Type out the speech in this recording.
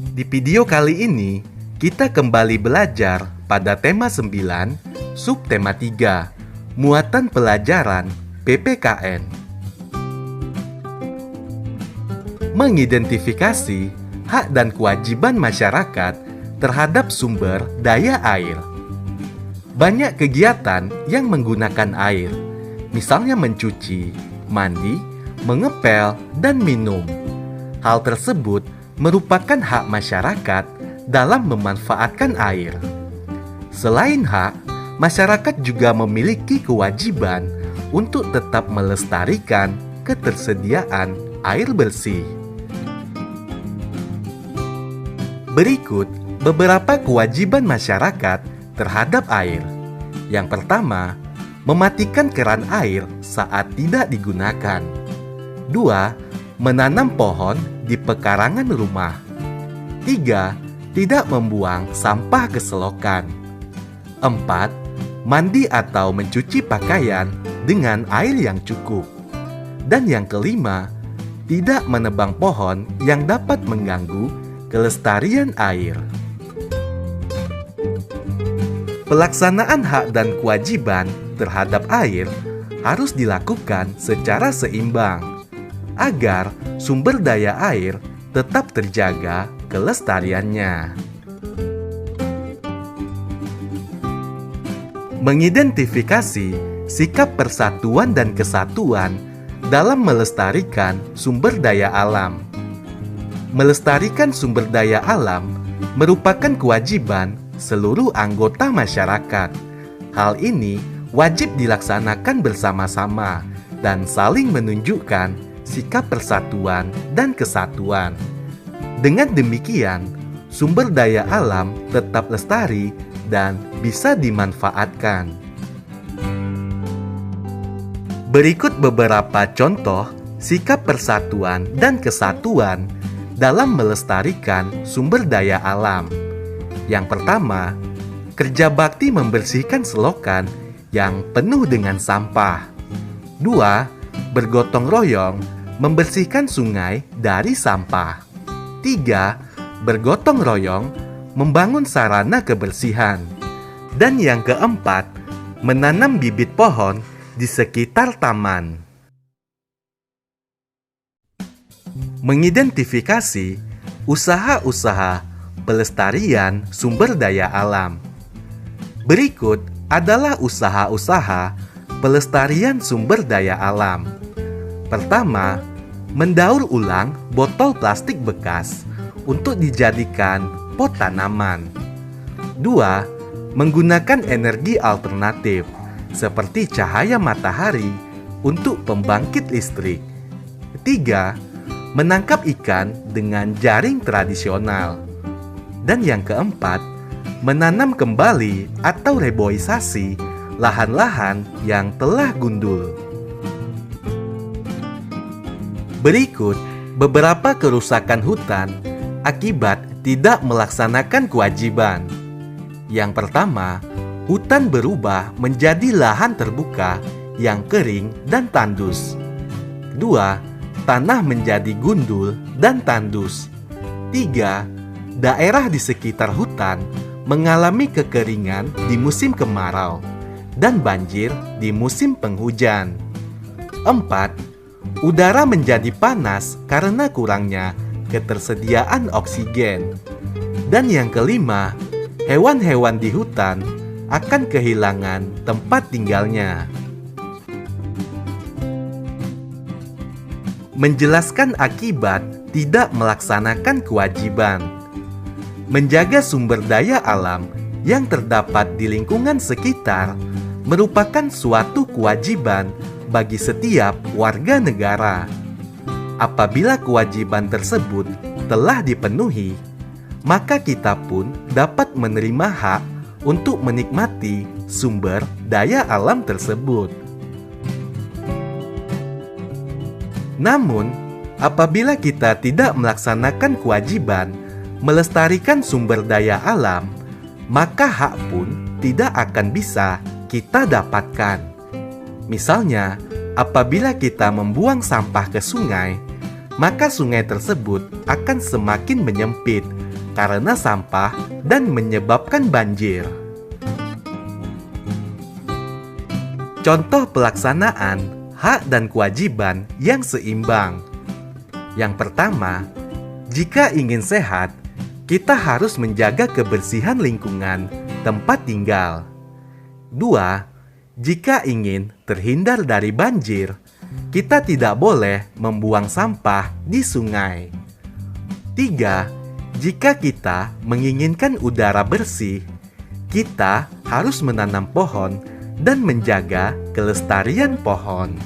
Di video kali ini, kita kembali belajar pada tema 9, subtema 3, muatan pelajaran PPKN. Mengidentifikasi hak dan kewajiban masyarakat terhadap sumber daya air. Banyak kegiatan yang menggunakan air, misalnya mencuci, mandi, mengepel, dan minum. Hal tersebut merupakan hak masyarakat dalam memanfaatkan air. Selain hak, masyarakat juga memiliki kewajiban untuk tetap melestarikan ketersediaan air bersih. Berikut beberapa kewajiban masyarakat terhadap air. Yang pertama, mematikan keran air saat tidak digunakan. 2. Menanam pohon di pekarangan rumah. 3. Tidak membuang sampah ke selokan. 4. Mandi atau mencuci pakaian dengan air yang cukup. Dan yang kelima, tidak menebang pohon yang dapat mengganggu kelestarian air. Pelaksanaan hak dan kewajiban terhadap air harus dilakukan secara seimbang agar sumber daya air tetap terjaga kelestariannya. Mengidentifikasi sikap persatuan dan kesatuan dalam melestarikan sumber daya alam. Melestarikan sumber daya alam merupakan kewajiban seluruh anggota masyarakat. Hal ini wajib dilaksanakan bersama-sama dan saling menunjukkan sikap persatuan dan kesatuan. Dengan demikian, sumber daya alam tetap lestari dan bisa dimanfaatkan. Berikut beberapa contoh sikap persatuan dan kesatuan dalam melestarikan sumber daya alam. Yang pertama, kerja bakti membersihkan selokan yang penuh dengan sampah. 2. Bergotong royong membersihkan sungai dari sampah. 3. Bergotong royong membangun sarana kebersihan. Dan yang keempat, menanam bibit pohon di sekitar taman. Mengidentifikasi usaha-usaha pelestarian sumber daya alam. Berikut adalah usaha-usaha pelestarian sumber daya alam. Pertama, mendaur ulang botol plastik bekas untuk dijadikan pot tanaman. 2. Menggunakan energi alternatif seperti cahaya matahari untuk pembangkit listrik. 3. Menangkap ikan dengan jaring tradisional. Dan yang keempat, menanam kembali atau reboisasi lahan-lahan yang telah gundul. Berikut beberapa kerusakan hutan akibat tidak melaksanakan kewajiban. Yang pertama, hutan berubah menjadi lahan terbuka yang kering dan tandus. 2. Tanah menjadi gundul dan tandus. 3. Daerah di sekitar hutan mengalami kekeringan di musim kemarau dan banjir di musim penghujan. 4. Udara menjadi panas karena kurangnya ketersediaan oksigen. Dan yang kelima, hewan-hewan di hutan akan kehilangan tempat tinggalnya. Menjelaskan akibat tidak melaksanakan kewajiban. Menjaga sumber daya alam yang terdapat di lingkungan sekitar merupakan suatu kewajiban bagi setiap warga negara. Apabila kewajiban tersebut telah dipenuhi, maka kita pun dapat menerima hak untuk menikmati sumber daya alam tersebut. Namun, apabila kita tidak melaksanakan kewajiban melestarikan sumber daya alam, maka hak pun tidak akan bisa kita dapatkan. Misalnya, apabila kita membuang sampah ke sungai, maka sungai tersebut akan semakin menyempit karena sampah dan menyebabkan banjir. Contoh pelaksanaan hak dan kewajiban yang seimbang. Yang pertama, jika ingin sehat, kita harus menjaga kebersihan lingkungan tempat tinggal. 2. Jika ingin terhindar dari banjir, kita tidak boleh membuang sampah di sungai. 3. Jika kita menginginkan udara bersih, kita harus menanam pohon dan menjaga kelestarian pohon.